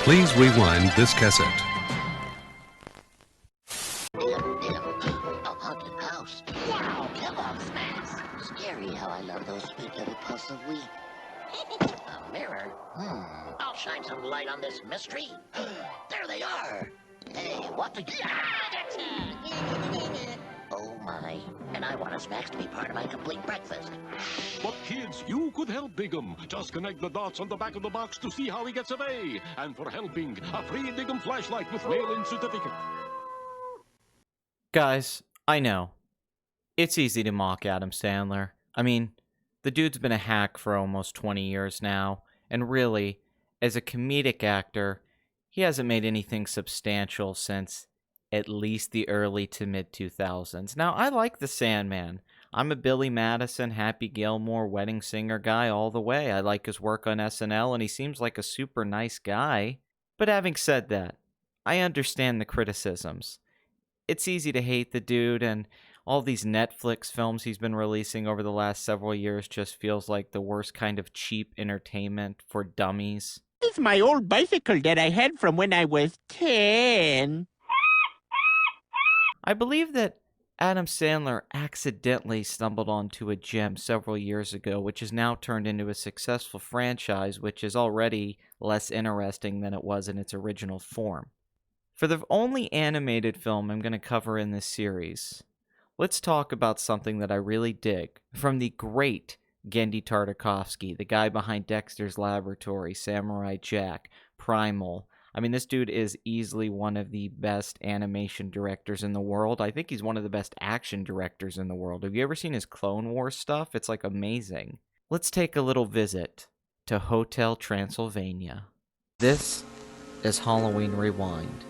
Please rewind this cassette. A haunted house. Wow, Kellogg's Mass. Scary how I love those sweet little puffs of wheat. A mirror? I'll shine some light on this mystery. There they are. Hey, what the... Oh my. And I want snacks to be part of my complete breakfast. But kids, you could help Bigum. Just connect the dots on the back of the box to see how he gets an A. And for helping, a free Bigum flashlight with mail-in certificate. Guys, I know. It's easy to mock Adam Sandler. I mean, the dude's been a hack for almost 20 years now, and really, as a comedic actor, he hasn't made anything substantial since at least the early to mid-2000s. Now, I like The Sandman. I'm a Billy Madison, Happy Gilmore, Wedding Singer guy all the way. I like his work on SNL, and he seems like a super nice guy. But having said that, I understand the criticisms. It's easy to hate the dude, and all these Netflix films he's been releasing over the last several years just feels like the worst kind of cheap entertainment for dummies. It's my old bicycle that I had from when I was 10. I believe that Adam Sandler accidentally stumbled onto a gem several years ago, which has now turned into a successful franchise, which is already less interesting than it was in its original form. For the only animated film I'm going to cover in this series, let's talk about something that I really dig from the great Gendy Tartakovsky, the guy behind Dexter's Laboratory, Samurai Jack, Primal. I mean, this dude is easily one of the best animation directors in the world. I think he's one of the best action directors in the world. Have you ever seen his Clone Wars stuff? It's like amazing. Let's take a little visit to Hotel Transylvania. This is Halloween Rewind.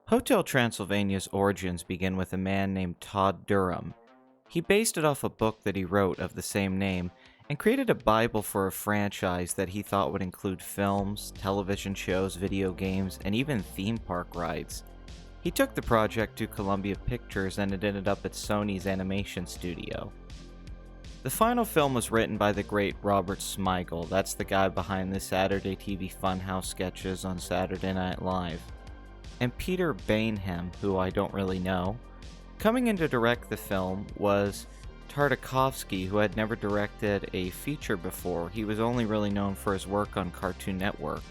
Hotel Transylvania's origins begin with a man named Todd Durham. He based it off a book that he wrote of the same name and created a Bible for a franchise that he thought would include films, television shows, video games, and even theme park rides. He took the project to Columbia Pictures and it ended up at Sony's animation studio. The final film was written by the great Robert Smigel. That's the guy behind the Saturday TV Funhouse sketches on Saturday Night Live. And Peter Bainham, who I don't really know. Coming in to direct the film was Tartakovsky, who had never directed a feature before. He was only really known for his work on Cartoon Network.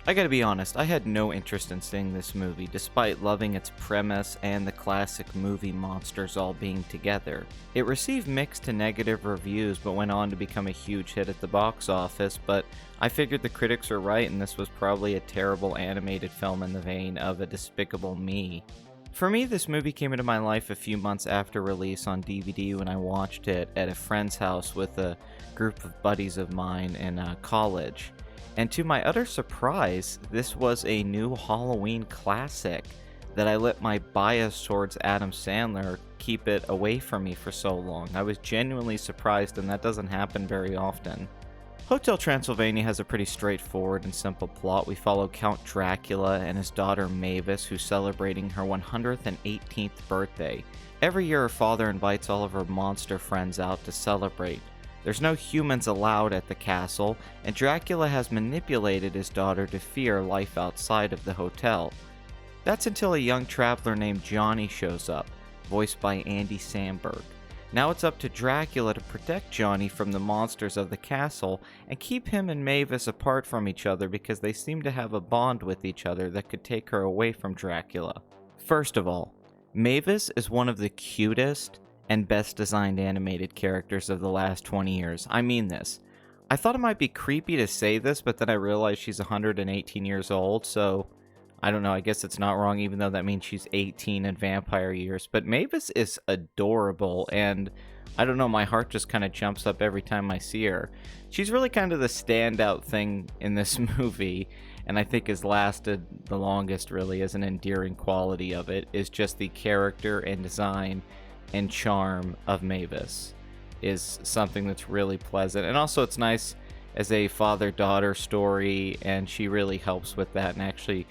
I gotta be honest, I had no interest in seeing this movie, despite loving its premise and the classic movie monsters all being together. It received mixed to negative reviews, but went on to become a huge hit at the box office, but I figured the critics were right and this was probably a terrible animated film in the vein of a Despicable Me. For me, this movie came into my life a few months after release on DVD when I watched it at a friend's house with a group of buddies of mine in college. And to my utter surprise, this was a new Halloween classic that I let my bias towards Adam Sandler keep it away from me for so long. I was genuinely surprised, and that doesn't happen very often. Hotel Transylvania has a pretty straightforward and simple plot. We follow Count Dracula and his daughter Mavis, who's celebrating her 118th birthday. Every year her father invites all of her monster friends out to celebrate. There's no humans allowed at the castle, and Dracula has manipulated his daughter to fear life outside of the hotel. That's until a young traveler named Johnny shows up, voiced by Andy Samberg. Now it's up to Dracula to protect Johnny from the monsters of the castle and keep him and Mavis apart from each other because they seem to have a bond with each other that could take her away from Dracula. First of all, Mavis is one of the cutest and best designed animated characters of the last 20 years. I mean this. I thought it might be creepy to say this, but then I realized she's 118 years old, so I don't know, I guess it's not wrong, even though that means she's 18 in vampire years. But Mavis is adorable, and I don't know, my heart just kind of jumps up every time I see her. She's really kind of the standout thing in this movie, and I think has lasted the longest really as an endearing quality of it, is just the character and design and charm of Mavis is something that's really pleasant. And also it's nice as a father-daughter story, and she really helps with that and actually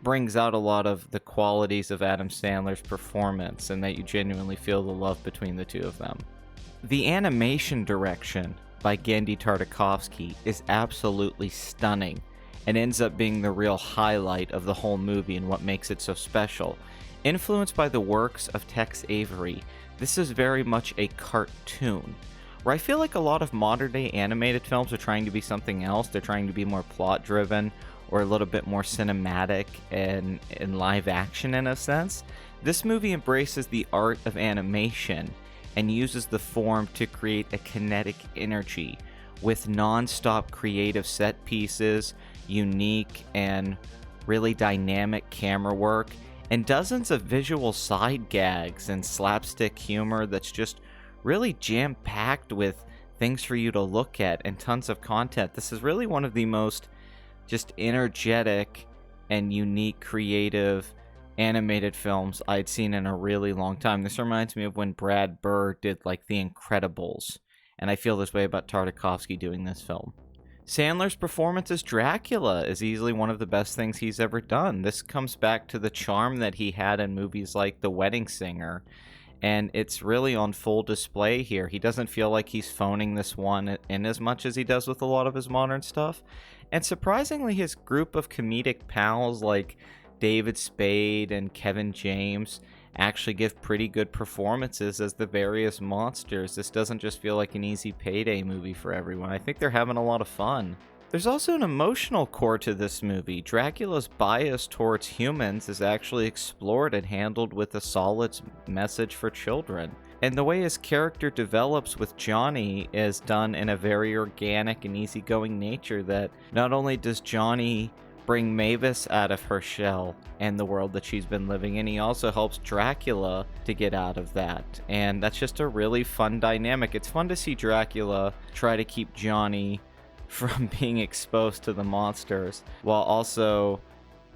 brings out a lot of the qualities of Adam Sandler's performance, and that you genuinely feel the love between the two of them. The animation direction by Gendy Tartakovsky is absolutely stunning, and ends up being the real highlight of the whole movie and what makes it so special. Influenced by the works of Tex Avery, this is very much a cartoon, where I feel like a lot of modern-day animated films are trying to be something else. They're trying to be more plot-driven, or a little bit more cinematic and live action in a sense. This movie embraces the art of animation and uses the form to create a kinetic energy with non-stop creative set pieces, unique and really dynamic camera work, and dozens of visual side gags and slapstick humor that's just really jam-packed with things for you to look at and tons of content. This is really one of the most just energetic and unique, creative animated films I'd seen in a really long time. This reminds me of when Brad Bird did like The Incredibles, and I feel this way about Tartakovsky doing this film. Sandler's performance as Dracula is easily one of the best things he's ever done. This comes back to the charm that he had in movies like The Wedding Singer, and it's really on full display here. He doesn't feel like he's phoning this one in as much as he does with a lot of his modern stuff. And surprisingly, his group of comedic pals like David Spade and Kevin James actually give pretty good performances as the various monsters. This doesn't just feel like an easy payday movie for everyone. I think they're having a lot of fun. There's also an emotional core to this movie. Dracula's bias towards humans is actually explored and handled with a solid message for children. And the way his character develops with Johnny is done in a very organic and easygoing nature that not only does Johnny bring Mavis out of her shell and the world that she's been living in, he also helps Dracula to get out of that. And that's just a really fun dynamic. It's fun to see Dracula try to keep Johnny from being exposed to the monsters, while also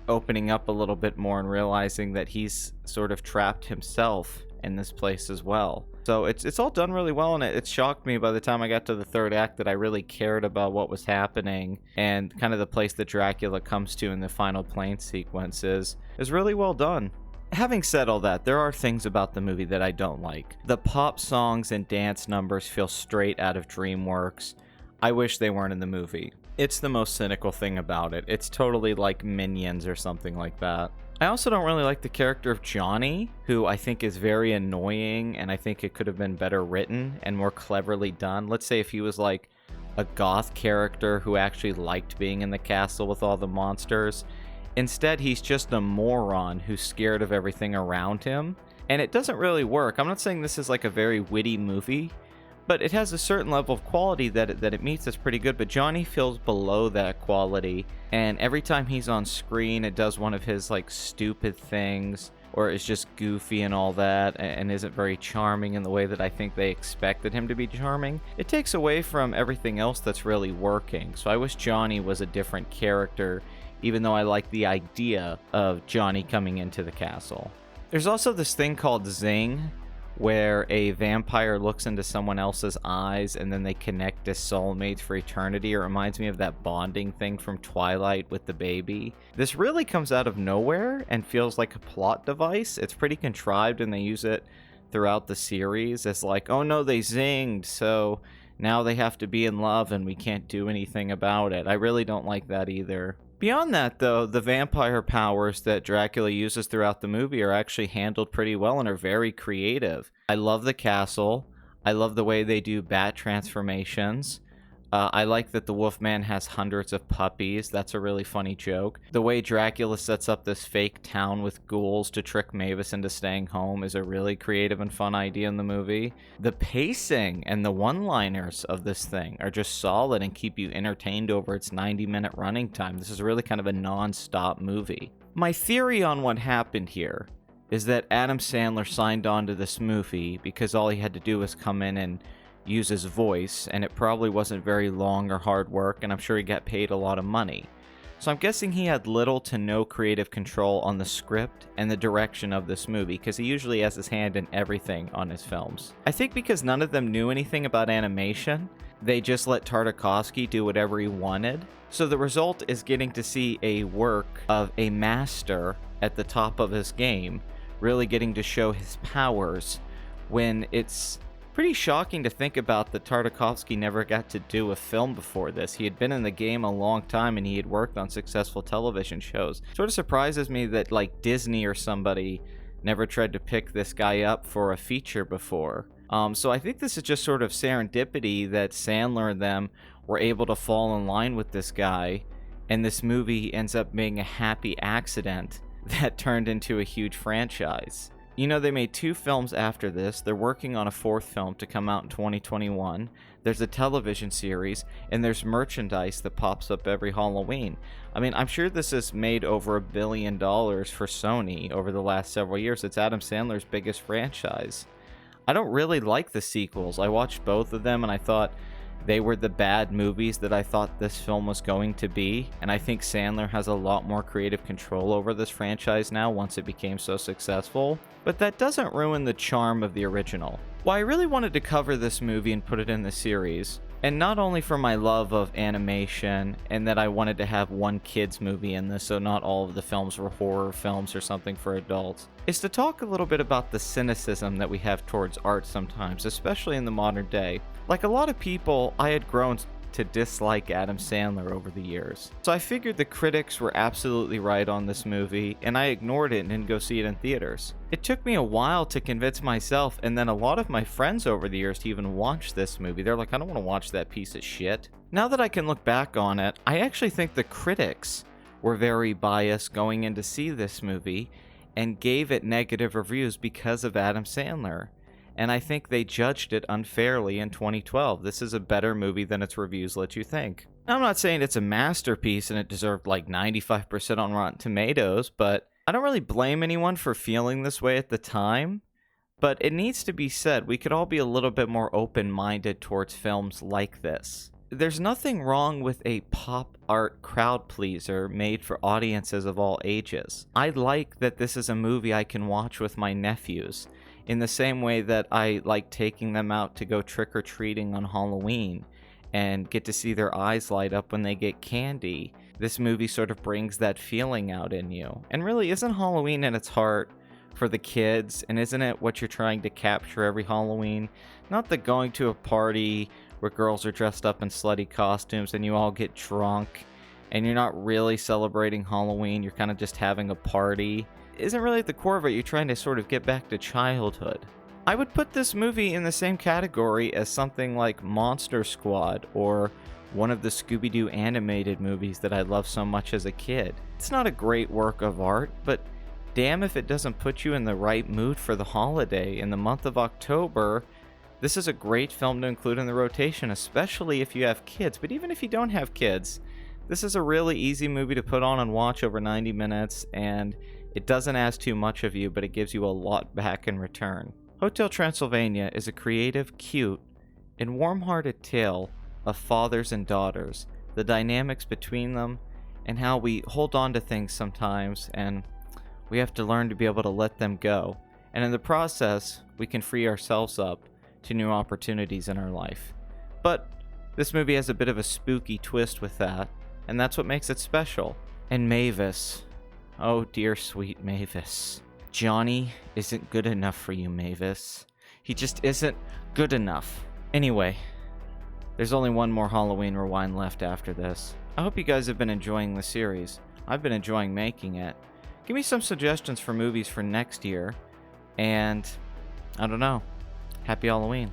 opening up a little bit more and realizing that he's sort of trapped himself in this place as well. So it's all done really well, and it shocked me by the time I got to the third act that I really cared about what was happening, and kind of the place that Dracula comes to in the final plane sequence is really well done. Having said all that, there are things about the movie that I don't like. The pop songs and dance numbers feel straight out of DreamWorks. I wish they weren't in the movie. It's the most cynical thing about it. It's totally like Minions or something like that. I also don't really like the character of Johnny, who I think is very annoying, and I think it could have been better written and more cleverly done. Let's say if he was like a goth character who actually liked being in the castle with all the monsters. Instead, he's just a moron who's scared of everything around him, and it doesn't really work. I'm not saying this is like a very witty movie, but it has a certain level of quality that it meets that's pretty good, but Johnny feels below that quality, and every time he's on screen, it does one of his, like, stupid things, or is just goofy and all that, and isn't very charming in the way that I think they expected him to be charming. It takes away from everything else that's really working, so I wish Johnny was a different character, even though I like the idea of Johnny coming into the castle. There's also this thing called Zing, where a vampire looks into someone else's eyes and then they connect as soulmates for eternity. It reminds me of that bonding thing from Twilight with the baby. This really comes out of nowhere and feels like a plot device. It's pretty contrived, and they use it throughout the series as like, oh no, they zinged, so now they have to be in love and we can't do anything about it. I really don't like that either. Beyond that, though, the vampire powers that Dracula uses throughout the movie are actually handled pretty well and are very creative. I love the castle. I love the way they do bat transformations. I like that the Wolfman has hundreds of puppies. That's a really funny joke. The way Dracula sets up this fake town with ghouls to trick Mavis into staying home is a really creative and fun idea in the movie. The pacing and the one-liners of this thing are just solid and keep you entertained over its 90-minute running time. This is really kind of a non-stop movie. My theory on what happened here is that Adam Sandler signed on to this movie because all he had to do was come in and use his voice, and it probably wasn't very long or hard work, and I'm sure he got paid a lot of money. So I'm guessing he had little to no creative control on the script and the direction of this movie, because he usually has his hand in everything on his films. I think because none of them knew anything about animation, they just let Tartakovsky do whatever he wanted. So the result is getting to see a work of a master at the top of his game, really getting to show his powers, when it's pretty shocking to think about that Tartakovsky never got to do a film before this. He had been in the game a long time and he had worked on successful television shows. Sort of surprises me that like Disney or somebody never tried to pick this guy up for a feature before. So I think this is just sort of serendipity that Sandler and them were able to fall in line with this guy, and this movie ends up being a happy accident that turned into a huge franchise. You know, they made 2 films after this. They're working on a 4th film to come out in 2021. There's a television series, and there's merchandise that pops up every Halloween. I mean, I'm sure this has made over $1 billion for Sony over the last several years. It's Adam Sandler's biggest franchise. I don't really like the sequels. I watched both of them, and I thought they were the bad movies that I thought this film was going to be, and I think Sandler has a lot more creative control over this franchise now once it became so successful, but that doesn't ruin the charm of the original. Well, I really wanted to cover this movie and put it in the series, and not only for my love of animation, and that I wanted to have one kids movie in this, so not all of the films were horror films or something for adults, is to talk a little bit about the cynicism that we have towards art sometimes, especially in the modern day. Like a lot of people, I had grown to dislike Adam Sandler over the years. So I figured the critics were absolutely right on this movie, and I ignored it and didn't go see it in theaters. It took me a while to convince myself, and then a lot of my friends over the years to even watch this movie. They're like, I don't want to watch that piece of shit. Now that I can look back on it, I actually think the critics were very biased going in to see this movie and gave it negative reviews because of Adam Sandler. And I think they judged it unfairly in 2012. This is a better movie than its reviews let you think. Now, I'm not saying it's a masterpiece and it deserved like 95% on Rotten Tomatoes, but I don't really blame anyone for feeling this way at the time. But it needs to be said, we could all be a little bit more open-minded towards films like this. There's nothing wrong with a pop art crowd pleaser made for audiences of all ages. I like that this is a movie I can watch with my nephews, in the same way that I like taking them out to go trick-or-treating on Halloween and get to see their eyes light up when they get candy. This movie sort of brings that feeling out in you. And really, isn't Halloween in its heart for the kids? And isn't it what you're trying to capture every Halloween? Not the going to a party where girls are dressed up in slutty costumes and you all get drunk and you're not really celebrating Halloween, you're kind of just having a party. Isn't really at the core of it, you're trying to sort of get back to childhood. I would put this movie in the same category as something like Monster Squad or one of the Scooby-Doo animated movies that I loved so much as a kid. It's not a great work of art, but damn if it doesn't put you in the right mood for the holiday. In the month of October, this is a great film to include in the rotation, especially if you have kids. But even if you don't have kids, this is a really easy movie to put on and watch over 90 minutes, and it doesn't ask too much of you, but it gives you a lot back in return. Hotel Transylvania is a creative, cute, and warm-hearted tale of fathers and daughters, the dynamics between them, and how we hold on to things sometimes, and we have to learn to be able to let them go. And in the process, we can free ourselves up to new opportunities in our life. But this movie has a bit of a spooky twist with that, and that's what makes it special. And Mavis, oh dear sweet Mavis. Johnny isn't good enough for you, Mavis. He just isn't good enough. Anyway, there's only one more Halloween Rewind left after this. I hope you guys have been enjoying the series. I've been enjoying making it. Give me some suggestions for movies for next year. And, I don't know. Happy Halloween.